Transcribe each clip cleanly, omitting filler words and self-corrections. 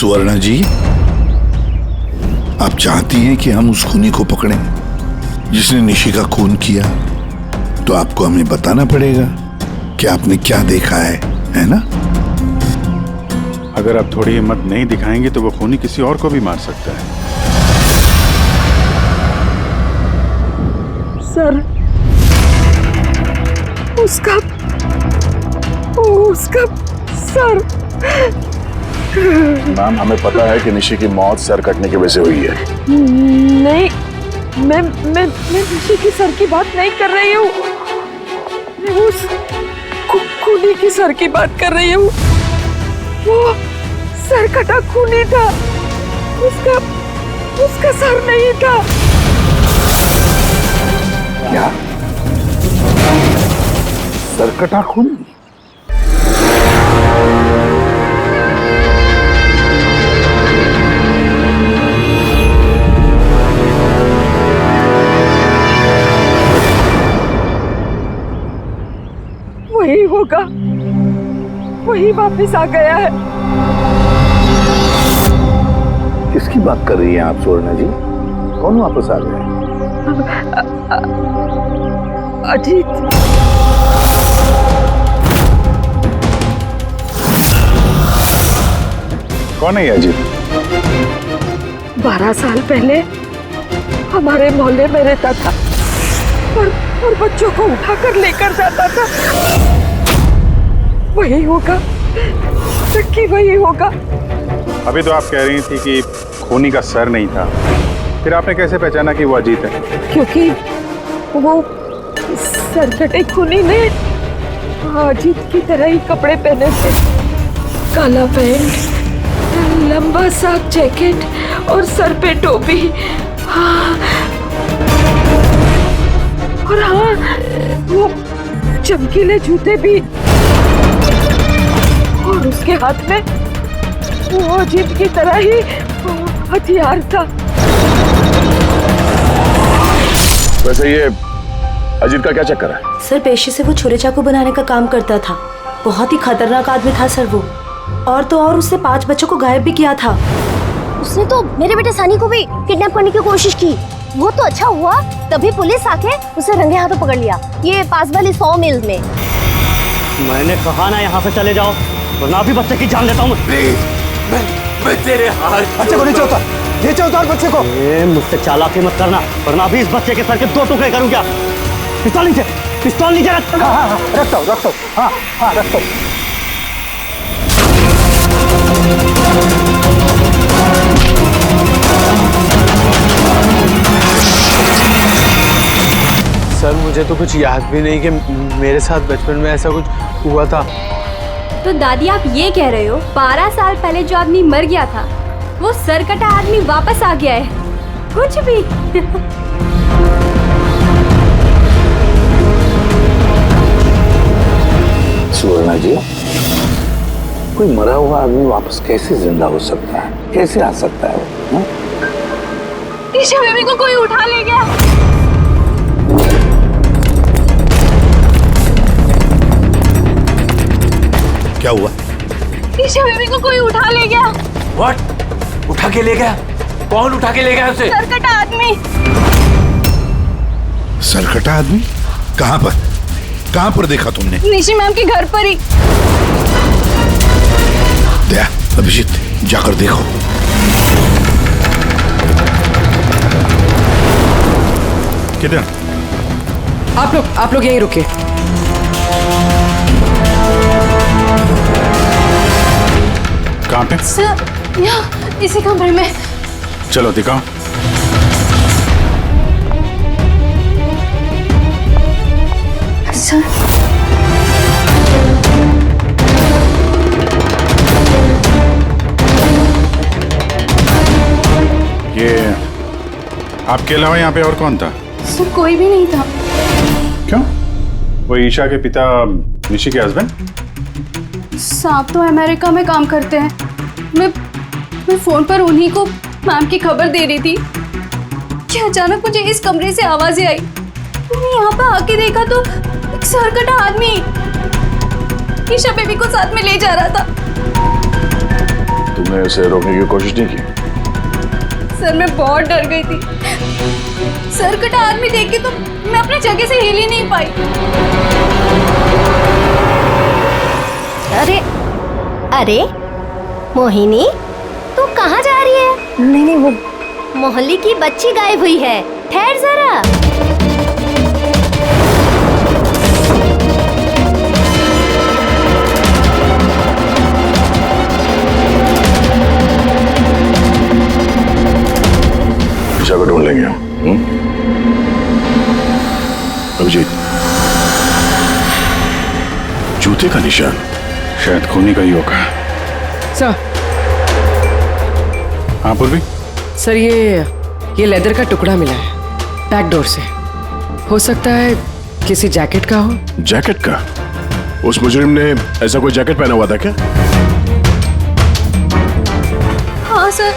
सुवर्णा जी, आप चाहती हैं कि हम उस खूनी को पकड़ें जिसने निशी का खून किया, तो आपको हमें बताना पड़ेगा कि आपने क्या देखा है ना? अगर आप थोड़ी हिम्मत नहीं दिखाएंगे तो वो खूनी किसी और को भी मार सकता है। सर, उसका सर। मैम, हमें पता है कि निशी की मौत सर कटने की वजह से हुई है। नहीं, मैं निशी की सर की बात नहीं कर रही हूँ। मैं उस खूनी की सर की बात कर रही हूँ। वो सर कटा खूनी था, उसका सर नहीं था। क्या? सरकटा खूनी? वही होगा, वही वापस आ गया है। किसकी बात कर रही हैं आप सुवर्णा जी? कौन वापस आ गया है? अजीत। कौन है ये अजीत? 12 साल पहले हमारे मोहल्ले में रहता था और बच्चों को उठाकर लेकर जाता था। वही होगा, नक्की वही होगा। अभी तो आप कह रही थी कि खूनी का सर नहीं था, फिर आपने कैसे पहचाना कि वो अजीत है? क्योंकि वो सरकटे खूनी ने अजीत की तरह ही कपड़े पहने थे। काला पैंट, लंबा सा जैकेट और सर पे टोपी। हाँ, और हाँ, वो चमकीले जूते भी। और उसके हाथ में वो अजीत की तरह ही हथियार था। वैसे ये अजीत का क्या चक्कर है? सर, पेशे से वो छुरे चाकू बनाने का काम करता था। बहुत ही खतरनाक आदमी था सर वो। और तो और उसने 5 बच्चों को गायब भी किया था। उसने तो मेरे बेटे सनी को भी किडनैप करने की कोशिश की। वो तो अच्छा हुआ तभी पुलिस आके उसे रंगे हाथों पकड़ लिया, ये पास वाली 100 मील में। मैंने कहा ना यहाँ से चले जाओ, वरना अभी बच्चे की जान लेता हूँ। मैं तेरे हाथ बच्चे को नीचे उतार, नीचे उतार बच्चे को। मुझसे चालाकी मत करना, वरना अभी इस बच्चे के सर के 2 टुकड़े करूँ क्या? पिस्तौल नीचे रख। हाँ, रखता हूँ। हाँ, रखता हूँ। सर, मुझे तो कुछ याद भी नहीं कि मेरे साथ बचपन में ऐसा कुछ हुआ था। तो दादी, आप ये कह रहे हो 12 साल पहले जो आदमी मर गया था वो सरकटा आदमी वापस आ गया है? कुछ भी। सुवर्णा जी, कोई मरा हुआ आदमी वापस कैसे जिंदा हो सकता है? कैसे आ सकता है वो? ईशा बेबी को कोई उठा ले गया। क्या हुआ? ईशा बेबी को कोई उठा ले गया। व्हाट? उठा के ले गया? कौन उठा के ले गया उसे? सरकटा आदमी। सरकटा आदमी? कहाँ पर देखा तुमने? निशी मैम के घर पर ही। दया, अभिजीत, जाकर देखो। किधर? आप लोग यहीं रुकिए। कहाँ पे? सर, यहाँ इसी कमरे में। चलो दिखाओ। सर, ये आपके अलावा यहाँ पे और कौन था? सर कोई भी नहीं था। क्यों? वो ईशा के पिता निशी के हस्बैंड? साहब तो अमेरिका में काम करते हैं। मैं फोन पर उन्हीं को मैम की खबर दे रही थी कि अचानक मुझे इस कमरे से आवाजें आई। मैंने यहाँ पर आके देखा तो एक सरकटा आदमी ईशा बेबी को साथ में ले जा रहा था। तुमने उसे रोकने की कोशिश नहीं की? सर मैं बहुत डर गई थी। सर कटा आदमी देख के तो मैं अपनी जगह से हिल ही नहीं पाई। अरे अरे मोहिनी, तू कहाँ जा रही है? नहीं वो मोहल्ले की बच्ची गायब हुई है। ठहर जरा। निशा को ढूंढ लेंगे हम। अभिजीत, जूते का निशान शायद खूनी का ही होगा। सर। हाँ पूर्वी। सर ये लेदर का टुकड़ा मिला है बैक डोर से। हो सकता है किसी जैकेट का हो। जैकेट का? उस मुजरिम ने ऐसा कोई जैकेट पहना हुआ था क्या? हाँ सर।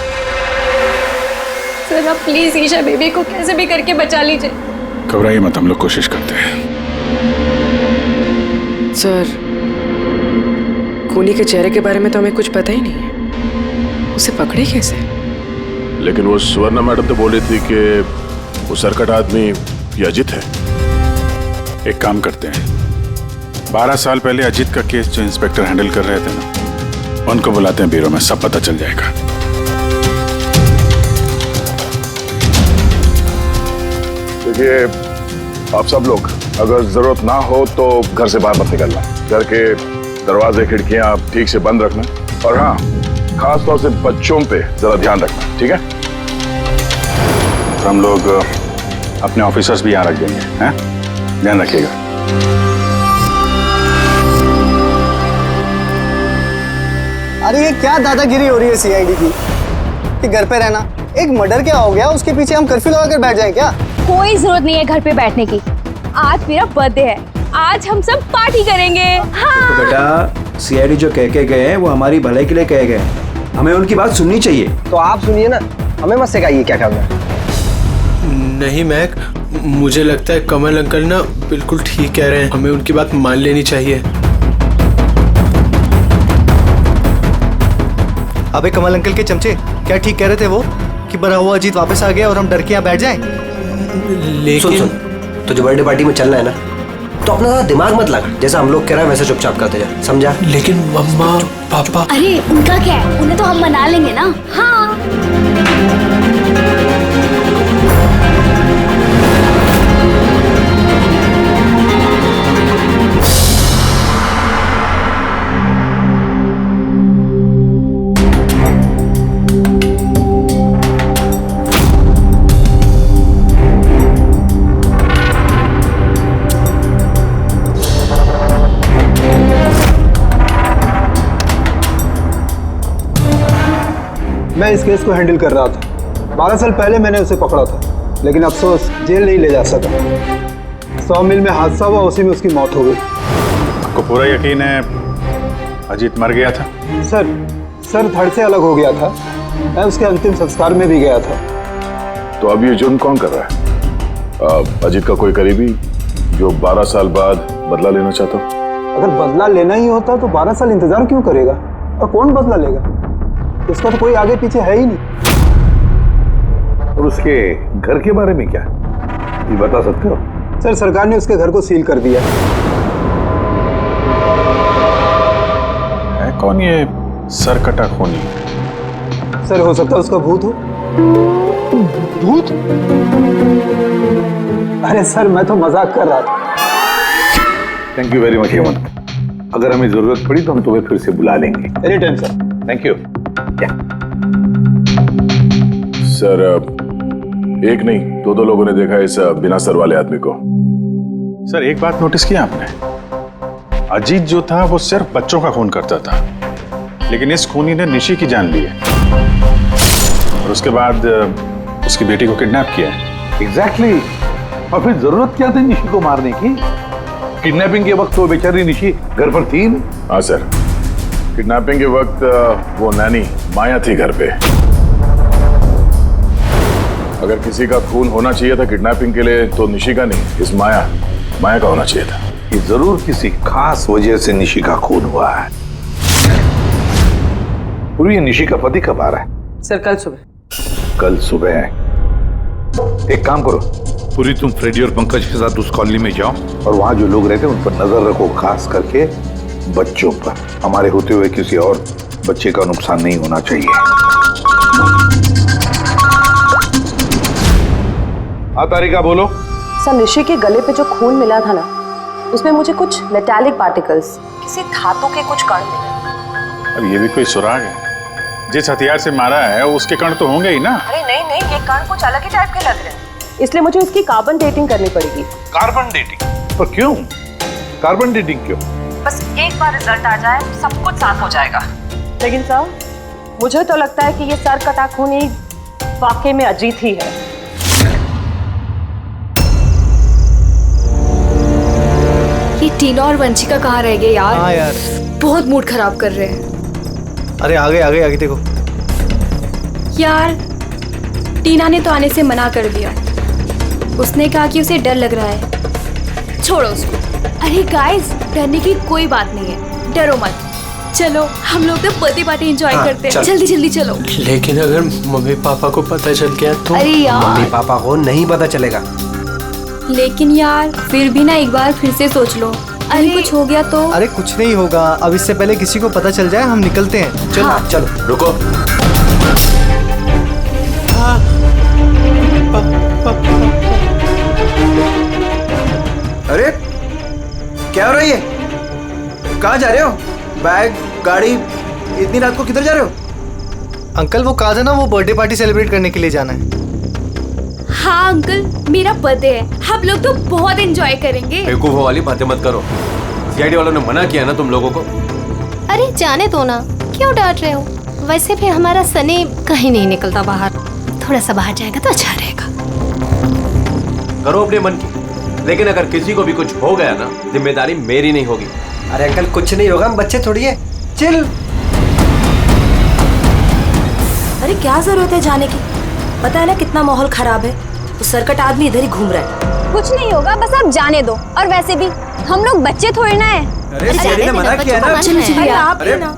सर आप प्लीज ईशा बेबी को कैसे भी करके बचा लीजिए। घबराइए मत, हम लोग कोशिश करते हैं। सर खूनी के चेहरे के बारे में तो हमें कुछ पता ही नहीं है। उसे पकड़े कैसे? लेकिन वो सुवर्णा मैडम तो बोल रही थी कि वो सरकट आदमी ये अजित है। एक काम करते हैं, 12 साल पहले अजित का केस जो इंस्पेक्टर हैंडल कर रहे थे ना, उनको बुलाते हैं ब्यूरो में, सब पता चल जाएगा। देखिए आप सब लोग अगर जरूरत ना हो तो घर से बाहर मत निकलना। घर के दरवाजे खिड़कियां आप ठीक से बंद रखना, और हाँ खास तौर से बच्चों पे जरा ध्यान रखना, ठीक है? तो हम लोग अपने ऑफिसर्स भी यहाँ रख देंगे, हैं? ध्यान रखिएगा। अरे ये क्या दादागिरी हो रही है सीआईडी की कि घर पे रहना? एक मर्डर क्या हो गया, उसके पीछे हम कर्फ्यू लगा कर बैठ जाए क्या? कोई जरूरत नहीं है घर पे बैठने की। आज मेरा बर्थडे है, आज हम सब पार्टी करेंगे। हाँ। तो बेटा सीआईडी जो कह के गए हैं वो हमारी भलाई के लिए कहे गए, हमें उनकी बात सुननी चाहिए। तो आप सुनिए ना, हमें मत सिखाइए क्या करना है। नहीं महक, मुझे लगता है कमल अंकल ना बिल्कुल ठीक कह रहे हैं, हमें उनकी बात मान लेनी चाहिए। अबे कमल अंकल के चमचे, क्या ठीक कह रहे थे वो कि बना हुआ अजीत वापस आ गया और हम डर के यहाँ बैठ जाएं? लेकिन सुन, तो जो बर्थडे पार्टी में चलना है ना, तो अपना ज़्यादा दिमाग मत लगा, जैसा हम लोग कह रहे हैं वैसे चुपचाप करते जा, समझा? लेकिन मम्मा पापा। अरे उनका क्या है, उन्हें तो हम मना लेंगे ना। हाँ। मैं इस केस को हैंडल कर रहा था। 12 साल पहले मैंने उसे पकड़ा था, लेकिन अफसोस जेल नहीं ले जा सका। 100 मील में हादसा हुआ, उसी में उसकी मौत हो गई। आपको पूरा यकीन है अजीत मर गया था? सर धड़ से अलग हो गया था। मैं उसके अंतिम संस्कार में भी गया था। तो अब ये जुर्म कौन कर रहा है? अजीत का कोई करीबी जो 12 साल बाद बदला लेना चाहता हो? अगर बदला लेना ही होता तो 12 साल इंतजार क्यों करेगा? और कौन बदला लेगा? उसका तो कोई आगे पीछे है ही नहीं। और उसके घर के बारे में क्या ये बता सकते हो? सर सरकार ने उसके घर को सील कर दिया है। कौन ये सरकटा खूनी? सर हो सकता है उसका भूत हो। भूत? अरे सर मैं तो मजाक कर रहा था। Thank you very much Hemant. अगर हमें जरूरत पड़ी तो हम तुम्हें फिर से बुला लेंगे। Any time sir. Thank you. Sir एक नहीं दो लोगों ने देखा इस बिना सर वाले आदमी को। सर एक बात नोटिस किया आपने? अजीत जो था वो सिर्फ बच्चों का खून करता था, लेकिन इस खूनी ने निशी की जान ली है और उसके बाद उसकी बेटी को किडनैप किया है। एग्जैक्टली। और फिर जरूरत क्या थी निशी को मारने की? किडनैपिंग के वक्त वो बेचारी निशी घर पर थी। हाँ सर, किडनैपिंग के वक्त वो नैनी माया थी घर पे। अगर किसी का खून होना चाहिए था किडनैपिंग के लिए तो निशी का नहीं, इस माया का होना चाहिए था। ये जरूर किसी खास वजह से निशी का खून हुआ है। पूरी, ये निशी का पति कब आ रहा है? सर कल सुबह। कल सुबह है। एक काम करो पूरी, तुम फ्रेडी और पंकज के साथ उस कॉलोनी में जाओ और वहां जो लोग रहते हैं उन पर नजर रखो, खास करके बच्चों पर। हमारे होते हुए किसी और बच्चे का नुकसान नहीं होना चाहिए। हाँ तारिका बोलो। सर निशी के गले पे जो खून मिला था ना, उसमें मुझे कुछ मेटालिक पार्टिकल्स, किसी धातु के कुछ कण मिले। अब ये भी कोई सुराग है? जिस हथियार से मारा है उसके कण तो होंगे ही ना। अरे नहीं, ये कण कुछ अलग ही टाइप के लग रहे हैं, इसलिए मुझे इसकी कार्बन डेटिंग करनी पड़ेगी। Carbon dating? पर क्यों कार्बन डेटिंग क्यों? बस एक बार रिजल्ट आ जाए सब कुछ साफ हो जाएगा। लेकिन सर मुझे तो लगता है कि ये सर कटा खून ही वाकई में अजीत ही है। ये टीना और वंशिका कहाँ रह गए यार? हाँ यार, बहुत मूड खराब कर रहे हैं। अरे आगे देखो यार टीना ने तो आने से मना कर दिया, उसने कहा कि उसे डर लग रहा है। छोड़ो उसको। अरे गाइस, डरने की कोई बात नहीं है, डरो मत। चलो हम लोग तो बर्थडे पार्टी एंजॉय करते हैं। जल्दी चलो। लेकिन अगर मम्मी पापा को पता चल गया तो? अरे यार मम्मी पापा को नहीं पता चलेगा। लेकिन यार फिर भी ना एक बार फिर से सोच लो, अरे कुछ हो गया तो? अरे कुछ नहीं होगा, अब इससे पहले किसी को पता चल जाए हम निकलते हैं। चलो हाँ। चलो रुको। अरे क्या हो रहा है ये? कहाँ जा रहे हो? बैग, गाड़ी, इतनी रात को किधर जा रहे हो? अंकल वो कहा था ना, वो बर्थडे पार्टी सेलिब्रेट करने के लिए जाना है। हाँ अंकल, मेरा बर्थडे है, हम लोग तो बहुत एंजॉय करेंगे। बेवकूफों वाली बातें मत करो, सीआईडी वालों ने मना किया ना तुम लोगों को। अरे जाने दो ना, क्यों डांट रहे हो? वैसे भी हमारा सनी कहीं नहीं निकलता बाहर, थोड़ा सा बाहर जाएगा तो अच्छा रहेगा। करो अपने मन की, लेकिन अगर किसी को भी कुछ हो गया ना, जिम्मेदारी मेरी नहीं होगी। अरे अंकल कुछ नहीं होगा, हम बच्चे थोड़ी है, चिल। अरे क्या जरूरत है जाने की, पता है ना कितना माहौल खराब है, वो सरकट आदमी इधर ही घूम रहा है। कुछ नहीं होगा, बस आप जाने दो। और वैसे भी हम लोग बच्चे थोड़ी ना है। अरे सीआईडी ने मना किया ना। अरे आप अरे ना।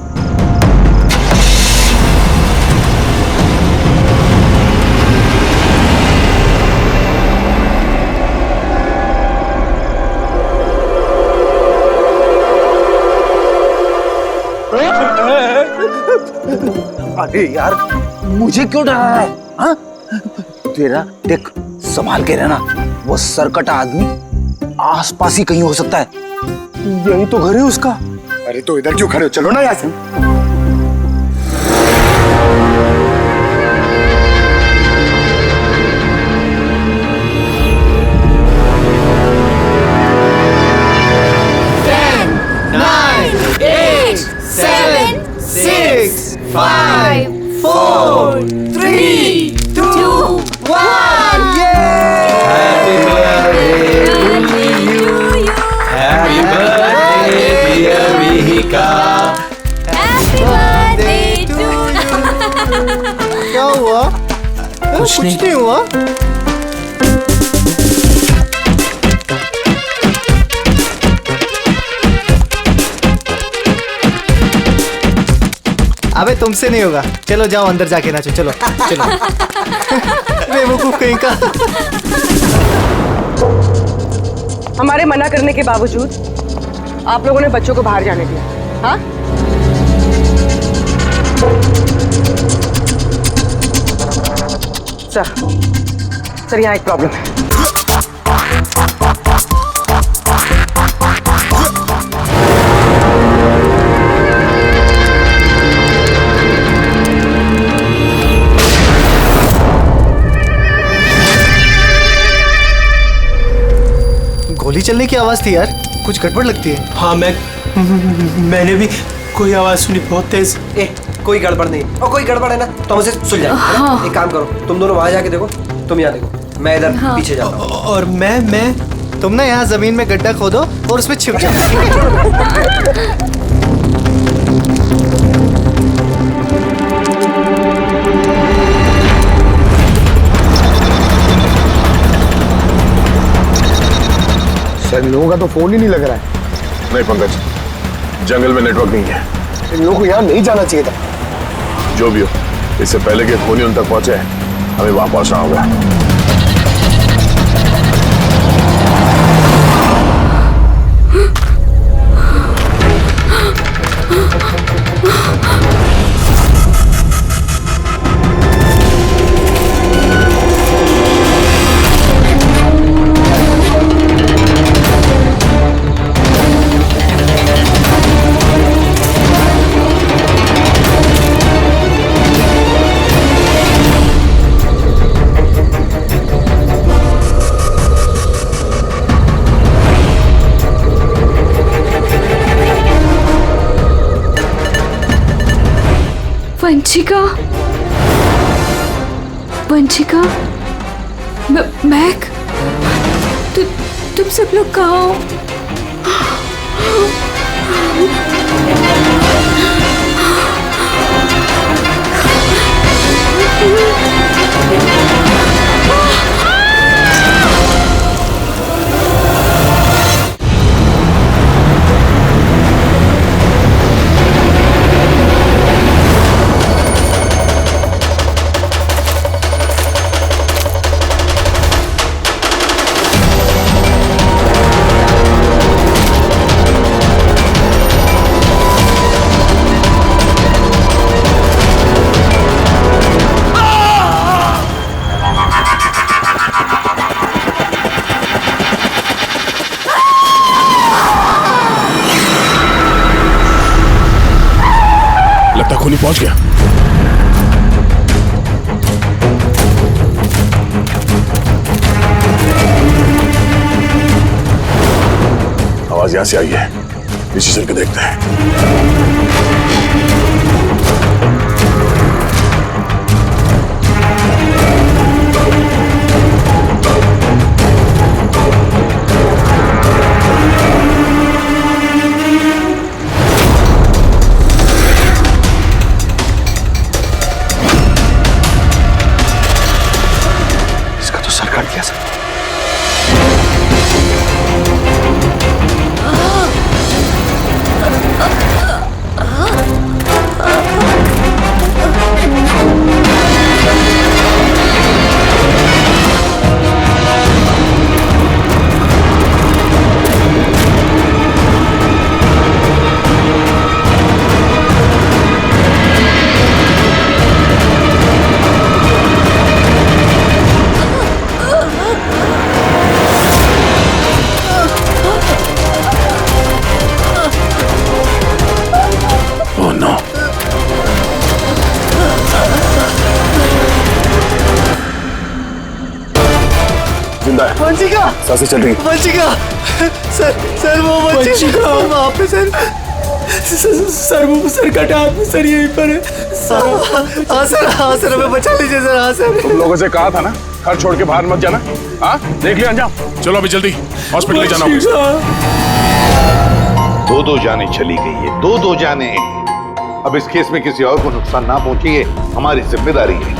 अरे यार मुझे क्यों डरा रहा है? हाँ? तेरा देख, संभाल के रहना, वो सरकटा आदमी आसपास ही कहीं हो सकता है। यही तो घर है उसका। अरे तो इधर क्यों खड़े हो, चलो ना यहाँ से। क्या हुआ? कुछ नहीं हुआ। अबे तुमसे नहीं होगा, चलो जाओ अंदर जाके नाचो। चलो चलो। बेवकूफ कहीं का। हमारे मना करने के बावजूद आप लोगों ने बच्चों को बाहर जाने दिया। हाँ सर यहाँ एक प्रॉब्लम है। गोली चलने की आवाज थी यार, कुछ गड़बड़ लगती है। हाँ मैंने भी कोई आवाज सुनी बहुत तेज। कोई गड़बड़ नहीं, और कोई गड़बड़ है ना तो हमसे सुलझाए। हाँ। एक काम करो, तुम दोनों वहां जाके देखो, तुम यहाँ देखो, मैं इधर पीछे जाता हूँ। और मैं तुम ना यहाँ जमीन में गड्ढा खोदो और उसमें छिप जाओ। सर इन लोगों का तो फोन ही नहीं लग रहा है। नहीं पंकज, जंगल में नेटवर्क नहीं है। इन लोगों को यहाँ नहीं जाना चाहिए था। जो भी हो, इससे पहले कि खूनी उन तक पहुंचे हमें वहां पहुंचना होगा। वंशिका, वंशिका, मैक, तुम सब लोग कहाँ हो? खूनी पहुंच गया। आवाज यहां से आई है, पीछे चल के देखते हैं। वंशिका, सांसें चल रही हैं। वंशिका, सर वो वंशिका वहाँ पे सर वो सर कटा सर यहीं पर है। हाँ सर हमें बचा लीजिए सर। हाँ सर, तुम लोगों से कहा था ना घर छोड़ के बाहर मत जाना। हाँ देख लिया अंजाम। चलो अभी जल्दी हॉस्पिटल ले जाना होगा। दो जाने चली गई है, दो जाने। अब इस केस में किसी और को नुकसान ना पहुंचे ये हमारी जिम्मेदारी है।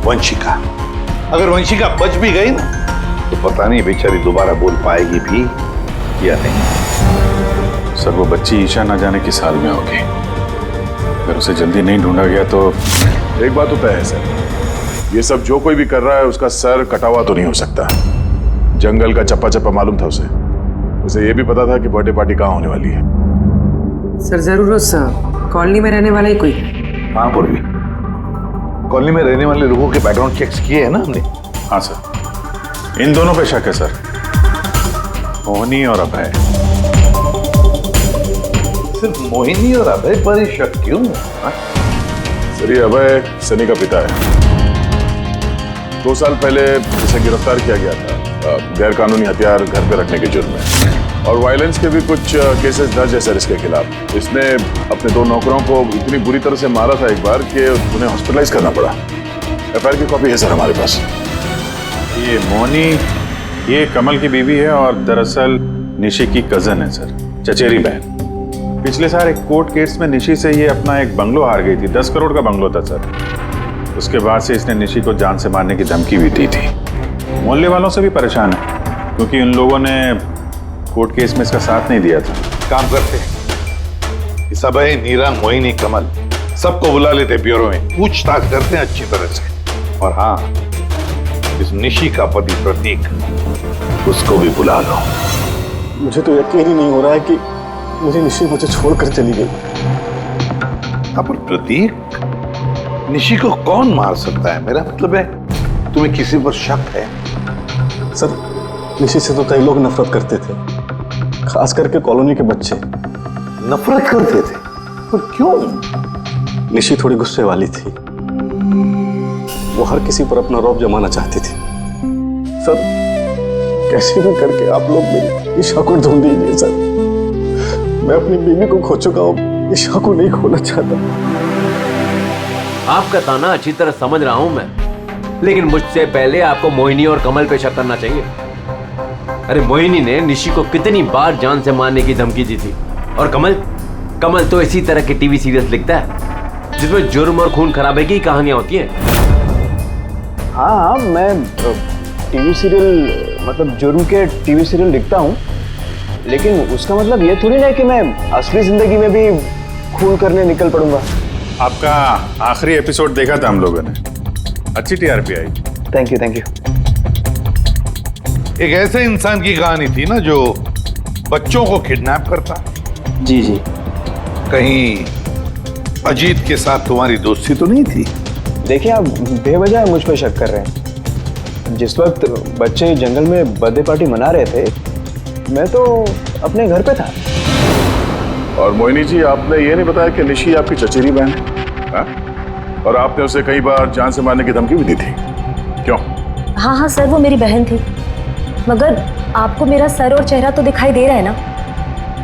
वंशिका, अगर वंशिका बच भी गई ना तो पता नहीं बेचारी दोबारा बोल पाएगी भी या नहीं। सर वो बच्ची ईशा ना जाने किस हाल में होगी। अगर उसे जल्दी नहीं ढूंढा गया तो एक बात तो तय है सर, ये सब जो कोई भी कर रहा है उसका सर कटा हुआ तो नहीं हो सकता। जंगल का चप्पा चप्पा मालूम था उसे ये भी पता था कि बर्थडे पार्टी कहाँ होने वाली है। सर जरूर उस कॉलोनी में रहने वाला ही कोई है। हाँ पूर्वी, कॉलोनी में रहने वाले लोगों के बैकग्राउंड चेक्स किए हैं ना हमने। हाँ सर, इन दोनों पे शक है सर, मोहिनी और अभय। सिर्फ मोहिनी और अभय पर ही शक क्यों? सर ये अभय सनी का पिता है। 2 साल पहले इसे गिरफ्तार किया गया था गैर कानूनी हथियार घर पे रखने के जुर्म में, और वायलेंस के भी कुछ केसेस दर्ज है सर इसके खिलाफ। इसने अपने 2 नौकरों को इतनी बुरी तरह से मारा था एक बार कि उन्हें हॉस्पिटलाइज करना पड़ा। एफआईआर की कॉपी है सर हमारे पास। ये मोहिनी ये कमल की बीवी है और दरअसल निशी की कजन है सर, चचेरी बहन। पिछले साल एक कोर्ट केस में निशी से ये अपना एक बंगलो हार गई थी। 10 करोड़ का बंगलो था सर। उसके बाद से इसने निशी को जान से मारने की धमकी भी दी थी। मोहल्ले वालों से भी परेशान है क्योंकि उन लोगों ने कोर्ट केस में इसका साथ नहीं दिया था। काम करते हैं, इस अभय, नीरा, मोहिनी, कमल सबको बुला लेते ब्यूरो में, पूछताछ करते हैं अच्छी तरह से। और हाँ, इस निशी का पति प्रतीक, उसको भी बुला लो। मुझे तो यकीन ही नहीं हो रहा है कि मुझे निशी मुझे छोड़कर चली गई। पर प्रतीक, निशी को कौन मार सकता है? मेरा मतलब है, तुम्हें किसी पर शक है? सर, निशी से तो कई लोग नफरत करते थे, खास करके कॉलोनी के बच्चे। नफरत करते थे? पर क्यों? निशी थोड़ी गुस्से वाली थी, वो हर किसी पर अपना रौब जमाना चाहती थी। सर, कैसे भी करके आप लोग मेरी ईशा को ढूंढ दीजिए सर। मैं अपनी बीवी को खो चुका हूँ, ईशा को नहीं खोना चाहता। आपका ताना अच्छी तरह समझ रहा हूं मैं, लेकिन मुझसे पहले आपको मोहिनी और कमल पे शक करना चाहिए। अरे मोहिनी ने निशी को कितनी बार जान से मारने की धमकी दी थी, और कमल तो इसी तरह के टीवी सीरियल्स लिखता है जिसमें जुर्म और खून खराबे की कहानियां होती हैं। हाँ, मैं टीवी सीरियल, मतलब जुर्म के टीवी सीरियल लिखता हूँ, लेकिन उसका मतलब ये थोड़ी ना कि मैं असली जिंदगी में भी खून करने निकल पड़ूंगा। आपका आखिरी एपिसोड देखा था हम लोगों ने, अच्छी टीआरपी आई। Thank you. एक ऐसे इंसान की कहानी थी ना जो बच्चों को किडनैप करता। जी। कहीं अजीत के साथ तुम्हारी दोस्ती तो नहीं थी? देखिए, आप बेवजह मुझ पर शक कर रहे हैं। जिस वक्त बच्चे जंगल में बर्थडे पार्टी मना रहे थे, मैं तो अपने घर पे था। और मोहिनी जी, आपने ये नहीं बताया कि निशी आपकी चचेरी बहन है, हा? और आपने उसे कई बार जान से मारने की धमकी भी दी थी, क्यों? हाँ सर, वो मेरी बहन थी, मगर आपको मेरा सर और चेहरा तो दिखाई दे रहा है ना।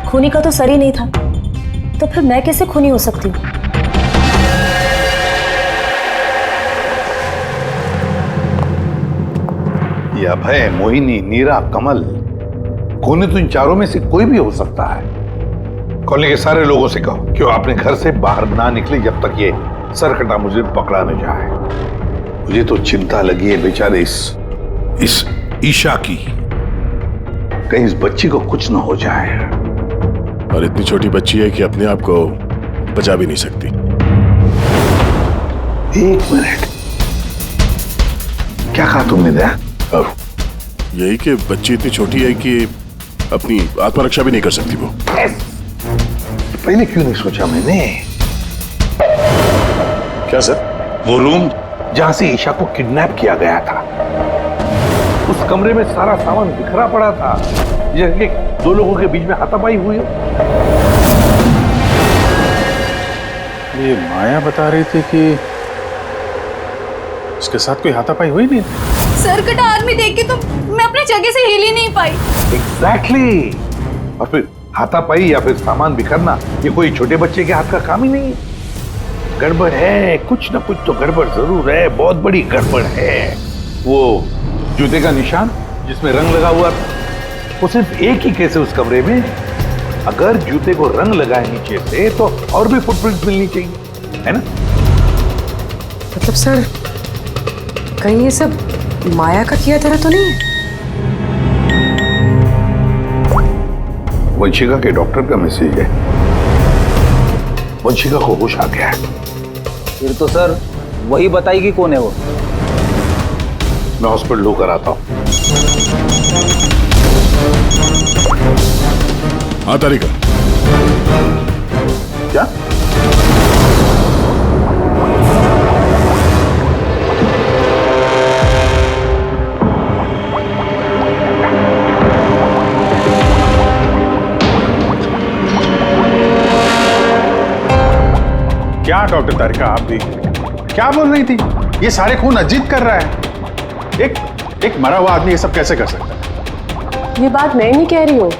खूनी का तो सर ही नहीं था, तो फिर मैं कैसे खूनी हो सकती हूँ? ये अभय, मोहिनी, नीरा, कमल, खूनी तो इन चारों में से कोई भी हो सकता है। कॉलोनी के सारे लोगों से कहो कि वो अपने घर से बाहर ना निकले जब तक ये सरकटा मुजरिम पकड़ा न जाए। मुझे तो चिंता लगी है बेचारे इस ईशा की, कहीं इस बच्ची को कुछ न हो जाए। और इतनी छोटी बच्ची है कि अपने आप को बचा भी नहीं सकती। एक मिनट, क्या कहा तुमने? दया, यही कि बच्ची इतनी छोटी है कि अपनी आत्मरक्षा भी नहीं कर सकती वो। पहले क्यों नहीं सोचा मैंने? क्या सर? वो रूम जहां से ईशा को किडनैप किया गया था, उस कमरे में सारा सामान बिखरा पड़ा था, जैसे दो लोगों के बीच में हाथापाई हुई। ये माया बता रही थी कि उसके साथ कोई हाथापाई हुई नहीं। सर कटा आदमी देख के तो मैं अपनी जगह से हिल ही नहीं पाई। एग्जैक्टली। और फिर हाथापाई या फिर सामान बिखरना, ये कोई छोटे बच्चे के हाथ का काम ही नहीं है। गड़बड़ है, कुछ ना कुछ तो गड़बड़ जरूर है, बहुत बड़ी गड़बड़ है। वो जूते का निशान जिसमें रंग लगा हुआ था, वो सिर्फ एक ही केस है उस कमरे में। अगर जूते को रंग लगाए नीचे से तो और भी फुटप्रिंट मिलनी चाहिए, है ना? मतलब सर, कहीं ये सब माया का किया तरह तो नहीं है? वंशिका के डॉक्टर का मैसेज है। वंशिका को होश आ गया है। फिर तो सर वही बताएगी कौन है वो। मैं हॉस्पिटल होकर आता हूं। हाँ तारिका। क्या? क्या डॉक्टर तारिका, आप भी क्या बोल रही थी? ये सारे खून अजीत कर रहा है। एक मरा हुआ आदमी ये सब कैसे कर सकता है? ये बात मैं नहीं कह रही हूँ,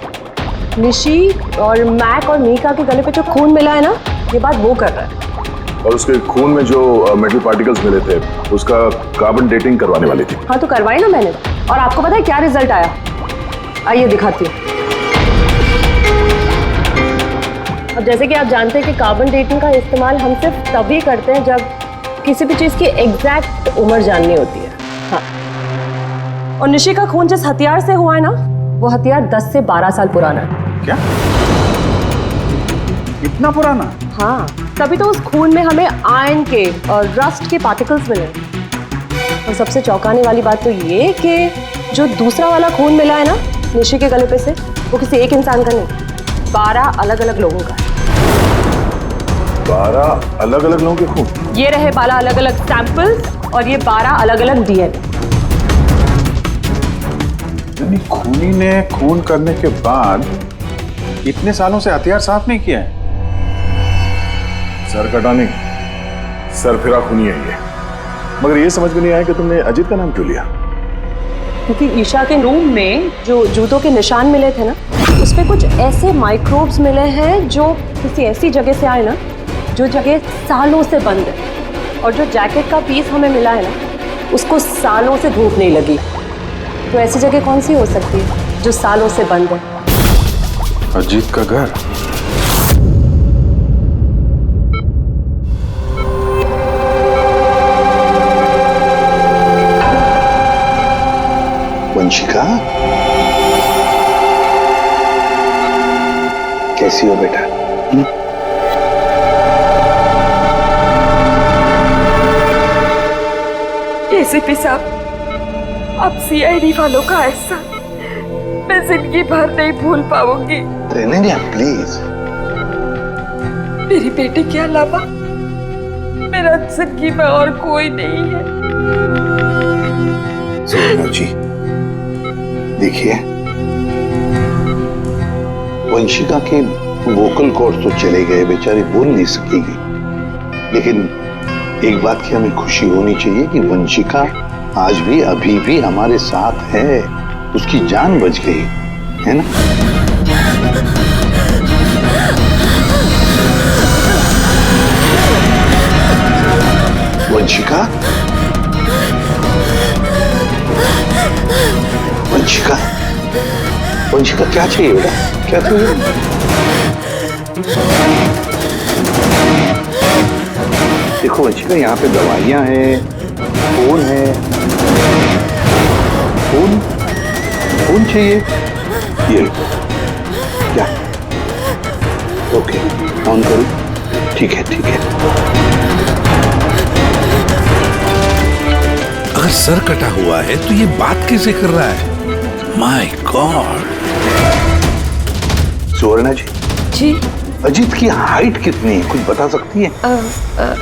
निशी और मैक और मीका के गले पे जो खून मिला है ना, ये बात वो कर रहा है। और उसके खून में जो मेटल पार्टिकल्स मिले थे, उसका कार्बन डेटिंग करवाने वाली थी। हाँ तो करवाई ना मैंने, और आपको पता है क्या रिजल्ट आया? आइए दिखाती हूँ। अब जैसे कि आप जानते हैं कि कार्बन डेटिंग का इस्तेमाल हम सिर्फ तभी करते हैं जब किसी भी चीज़ की एग्जैक्ट उम्र जाननी होती है। हाँ, और निशी का खून जिस हथियार से हुआ है ना, वो हथियार 10 से 12 साल पुराना है। क्या? इतना पुराना? हाँ, तभी तो उस खून में हमें आयरन के और रस्ट के पार्टिकल्स मिले। और सबसे चौंकाने वाली बात तो ये कि जो दूसरा वाला खून मिला है ना निशी के गले पे से, वो किसी एक इंसान का नहीं, 12 अलग अलग लोगों का है। 12 अलग अलग लोगों के खून? ये रहे 12 अलग अलग सैंपल्स और ये 12 अलग अलग डीएनए। यानी खूनी ने खून करने के बाद इतने सालों से हथियार साफ नहीं किया है। सर कटाने, सर फिरा खूनी है ये। मगर ये समझ में नहीं आया कि तुमने अजीत का नाम क्यों लिया? क्योंकि ईशा के रूम में जो जूतों के निशान मिले थे ना, उसपे कुछ ऐसे माइक्रोब्स मिले हैं जो किसी ऐसी जगह से आए ना, जो जगह सालों से बंद है। और जो जैकेट का पीस हमें मिला है ना, उसको सालों से धूप नहीं लगी। तो ऐसी जगह कौन सी हो सकती है जो सालों से बंद है? अजीत का घर। वंशिका, कैसी हो बेटा? एसीपी साहब, अब सीआईडी वालों का एहसान मैं जिंदगी भर नहीं भूल पाऊंगी। रेनेलिया प्लीज। मेरी बेटी के अलावा मेरा जिंदगी में और कोई नहीं है। सुनो जी, देखिए, वंशिका के वोकल कॉर्ड तो चले गए, बेचारी बोल नहीं सकेगी। लेकिन एक बात की हमें खुशी होनी चाहिए कि वंशिका आज भी अभी भी हमारे साथ है, उसकी जान बच गई, है ना? वंशिका, वंशिका, वंशिका क्या चाहिए बेटा? क्या चाहिए? देखो वंशिका, यहाँ पे दवाइयाँ हैं, फोन है। फोन फोन चाहिए? ये क्या? ओके, ऑन करूँ? ठीक है, ठीक है। अगर सर कटा हुआ है तो ये बात कैसे कर रहा है? My God. सुवर्णा जी। जी। अजीत की हाइट कितनी है, कुछ बता सकती है?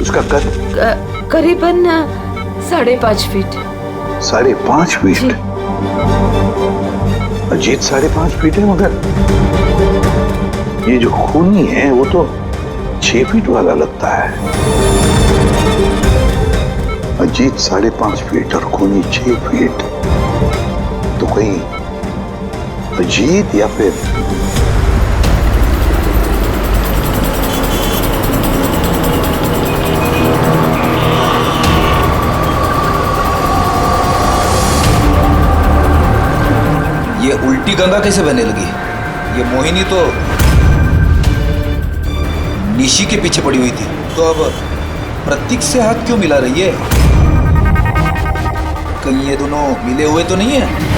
उसका कद? करीबन 5.5 फीट। 5.5 फीट? अजीत 5.5 फीट है, मगर ये जो खूनी है वो तो 6 फीट वाला लगता है। अजीत 5.5 फीट और खूनी 6 फीट, तो कहीं अजीत या फिर ये उल्टी गंगा कैसे बहने लगी? ये मोहिनी तो निशी के पीछे पड़ी हुई थी, तो अब प्रतीक से हाथ क्यों मिला रही है? कहीं ये दोनों मिले हुए तो नहीं है?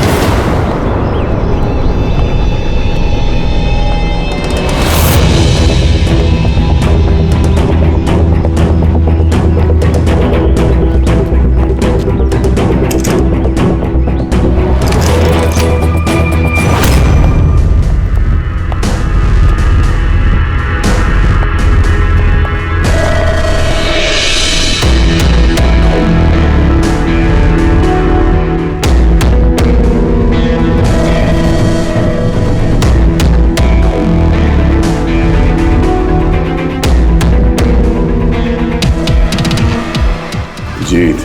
जीत,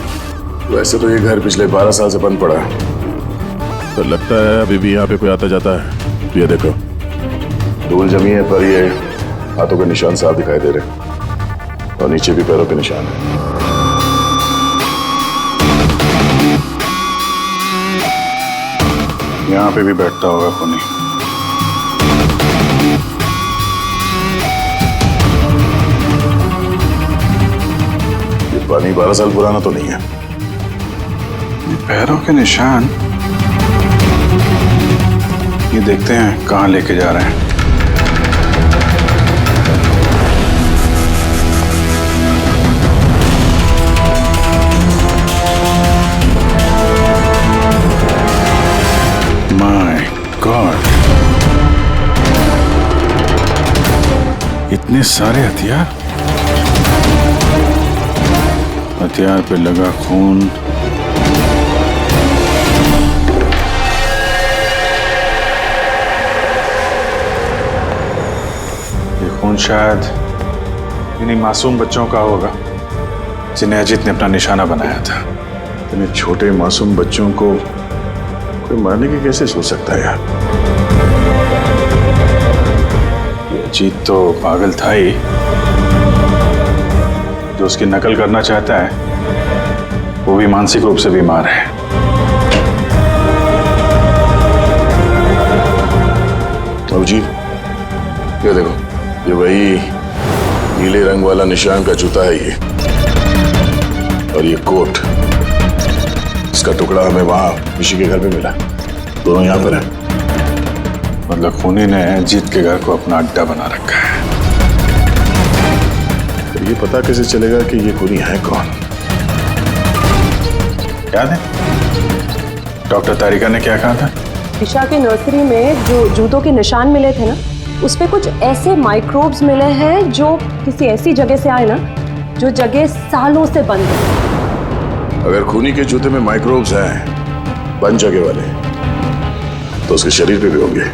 वैसे तो ये घर पिछले 12 साल से बंद पड़ा है, तो लगता है अभी भी यहाँ पे कोई आता जाता है। ये देखो, धूल जमी है, पर ये हाथों के निशान साफ दिखाई दे रहे और नीचे भी पैरों के निशान है। यहाँ पे भी बैठता होगा खूनी। पानी 12 साल पुराना तो नहीं है। ये पैरों के निशान, ये देखते हैं कहाँ लेके जा रहे हैं। इतने सारे हथियार, हथियार पे लगा खून। ये खून शायद इन्हीं मासूम बच्चों का होगा जिन्हें अजीत ने अपना निशाना बनाया था। इतने छोटे मासूम बच्चों को कोई मारने की कैसे सोच सकता है यार? ये अजीत तो पागल था ही, जो उसकी नकल करना चाहता है वो भी मानसिक रूप से बीमार है। अब जी ये देखो, ये वही नीले रंग वाला निशान का जूता है ये, और ये कोट, इसका टुकड़ा हमें वहां ऋषि के घर पे मिला। दोनों यहाँ पर हैं। मतलब खूनी ने अजीत के घर को अपना अड्डा बना रखा है। तो ये पता कैसे चलेगा कि ये खूनी है कौन? याद है डॉक्टर तारिका ने क्या कहा था? ईशा के नर्सरी में जो जूतों के निशान मिले थे ना, उस पे कुछ ऐसे माइक्रोब्स मिले हैं जो किसी ऐसी जगह से आए ना, जो जगह सालों से बंद है। अगर खूनी के जूते में माइक्रोब्स हैं, बंद जगह वाले, तो उसके शरीर पे भी होंगे।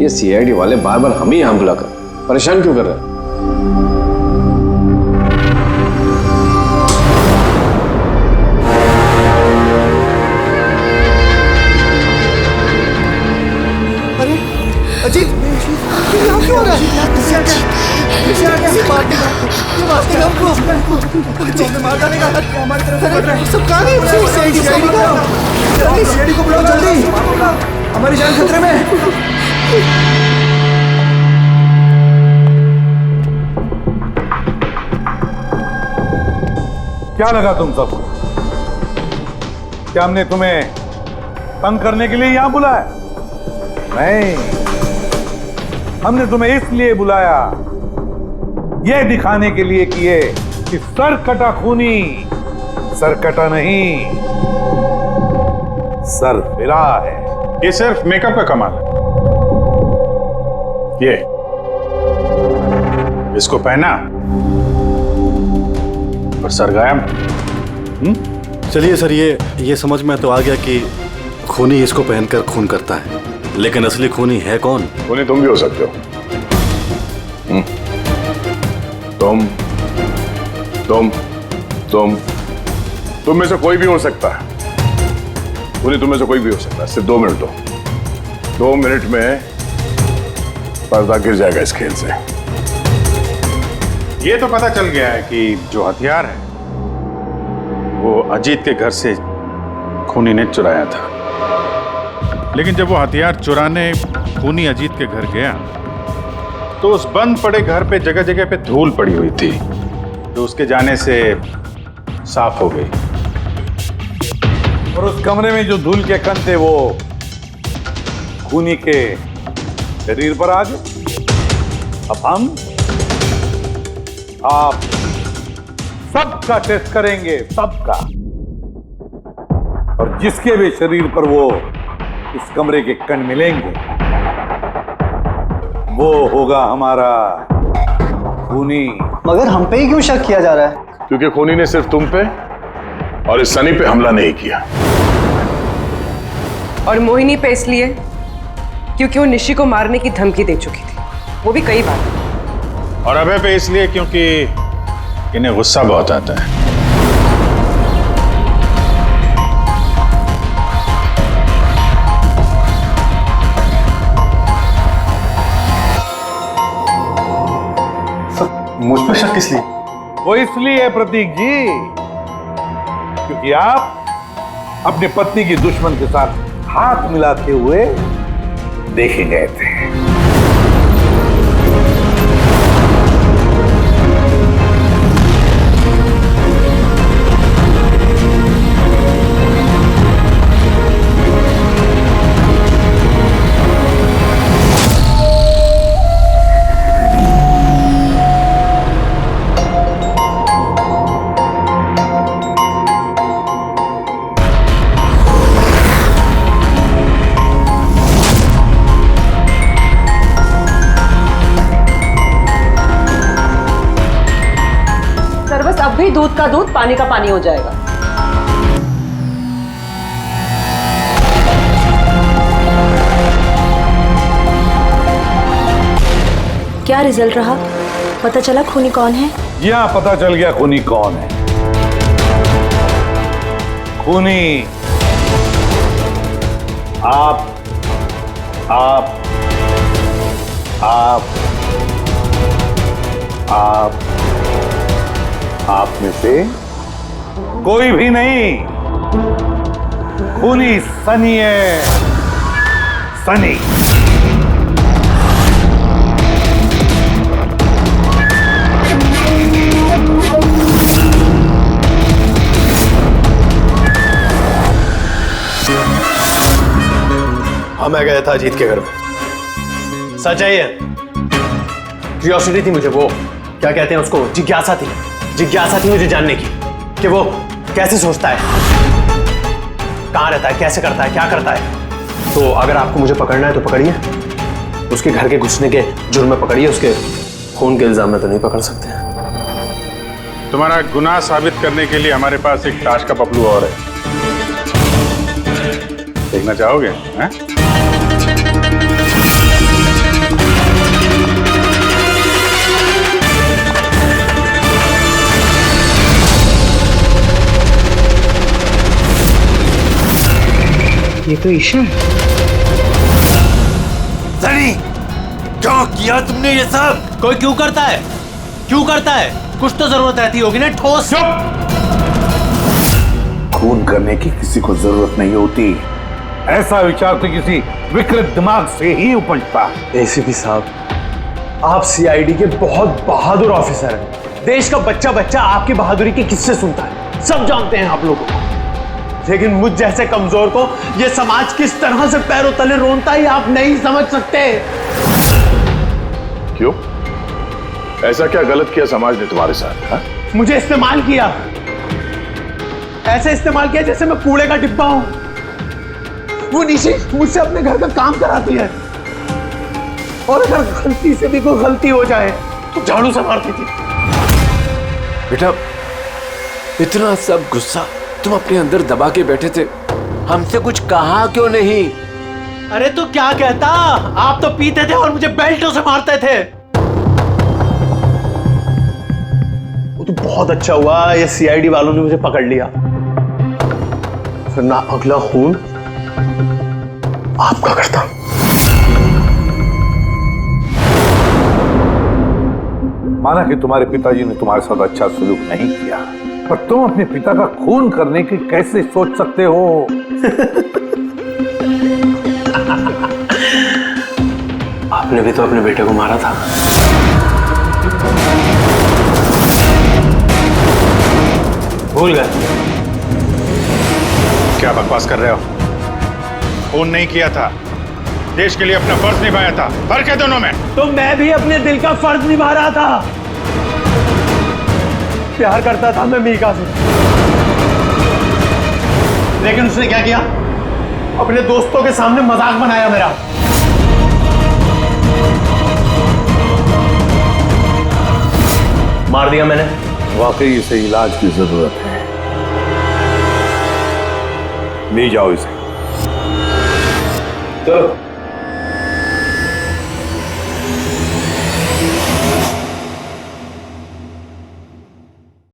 ये सीआईडी वाले बार बार हमें यहाँ बुलाकर परेशान क्यों कर रहे हैं? अरे अजीत, यहाँ क्यों हो रहा है? मार डालेगा, हमारी तरफ से बढ़ रहा है। सब कहाँ गए? सीआईडी को बुलाओ जल्दी, हमारी जान खतरे में है। क्या लगा तुम सबको? क्या हमने तुम्हें तंग करने के लिए यहां बुलाया? नहीं, हमने तुम्हें इसलिए बुलाया, यह दिखाने के लिए कि सर कटा खूनी सर कटा नहीं, सर फिरा है। ये सिर्फ मेकअप का कमाल है। ये इसको पहना और सर गायब। चलिए सर, ये समझ में तो आ गया कि खूनी इसको पहनकर खून करता है, लेकिन असली खूनी है कौन? खूनी तुम भी हो सकते हो। तुम में से कोई भी हो सकता है। खूनी तुम में से कोई भी हो सकता है। सिर्फ 2 मिनट दो। 2 मिनट में पर्दा गिर जाएगा इस खेल से। ये तो पता चल गया है कि जो हथियार है वो अजीत के घर से खूनी ने चुराया था। लेकिन जब वो हथियार चुराने खूनी अजीत के घर गया तो उस बंद पड़े घर पे जगह जगह पे धूल पड़ी हुई थी, जो उसके जाने से साफ हो गई। और उस कमरे में जो धूल के कण थे वो खूनी के शरीर पर आ गए। अब आप सबका टेस्ट करेंगे, सबका, और जिसके भी शरीर पर वो इस कमरे के कण मिलेंगे वो होगा हमारा खूनी। मगर हम पे ही क्यों शक किया जा रहा है? क्योंकि खूनी ने सिर्फ तुम पे और इस सनी पे हमला नहीं किया। और मोहिनी पे इसलिए क्योंकि वो निशी को मारने की धमकी दे चुकी थी, वो भी कई बार। और अभय पे इसलिए क्योंकि इन्हें गुस्सा बहुत आता है। मुझ पर शक किस लिए? वो इसलिए है प्रतीक जी क्योंकि आप अपनी पत्नी की दुश्मन के साथ हाथ मिलाते हुए देखे गए थे। सर बस अब भी दूध का दूध पानी का पानी हो जाएगा। क्या रिजल्ट रहा? पता चला खूनी कौन है? जी हाँ, पता चल गया खूनी कौन है। खूनी आप आप आप आप आप में से कोई भी नहीं। खूनी सनी है, सनी। हाँ, मैं गया था अजीत के घर में। सच है ये। क्यूरियोसिटी थी मुझे, वो क्या कहते हैं उसको, जिज्ञासा थी। जिज्ञासा थी मुझे जानने की कि वो कैसे सोचता है, कहाँ रहता है, कैसे करता है, क्या करता है। तो अगर आपको मुझे पकड़ना है तो पकड़िए, उसके घर के घुसने के जुर्म में पकड़िए, उसके खून के इल्जाम में तो नहीं पकड़ सकते। तुम्हारा गुनाह साबित करने के लिए हमारे पास एक ताश का पपलू और है, देखना चाहोगे? हैं? ये तो ईशा है। सनी, क्यों किया तुमने ये सब? कोई क्यों करता है? क्यों करता है? कुछ तो जरूरत रहती होगी ना ठोस। खून करने की किसी को जरूरत नहीं होती। ऐसा विचार तो किसी विकृत दिमाग से ही उपजता। एसीपी साहब, आप सीआईडी के बहुत बहादुर ऑफिसर हैं। देश का बच्चा बच्चा आपकी बहादुरी के किस्से सुनता है, सब जानते हैं आप लोगों को। लेकिन मुझ जैसे कमजोर को ये समाज किस तरह से पैरों तले रोनता है आप नहीं समझ सकते। क्यों? ऐसा क्या गलत किया समाज ने तुम्हारे साथ? हा? मुझे इस्तेमाल किया, ऐसे इस्तेमाल किया जैसे मैं कूड़े का डिब्बा हूं। वो निशी मुझसे अपने घर का काम कराती है, और अगर गलती से भी कोई गलती हो जाए तो झाड़ू से मारती थी। बेटा, इतना सब गुस्सा तुम अपने अंदर दबा के बैठे थे, हमसे कुछ कहा क्यों नहीं? अरे तो क्या कहता, आप तो पीते थे और मुझे बेल्टों से मारते थे। वो तो बहुत अच्छा हुआ ये सीआईडी वालों ने मुझे पकड़ लिया, फिर ना अगला खून आपका करता। माना कि तुम्हारे पिताजी ने तुम्हारे साथ अच्छा सलूक नहीं किया, पर तुम अपने पिता का खून करने की कैसे सोच सकते हो? आपने भी तो अपने बेटे को मारा था। भूल गए? क्या बकवास कर रहे हो? खून नहीं किया था, देश के लिए अपना फर्ज निभाया था। फर्क है दोनों में। तो मैं भी अपने दिल का फर्ज निभा रहा था। प्यार करता था मैं मीका से, लेकिन उसने क्या किया, अपने दोस्तों के सामने मजाक बनाया मेरा। मार दिया मैंने। वाकई इसे इलाज की जरूरत है, ले जाओ इसे। चलो।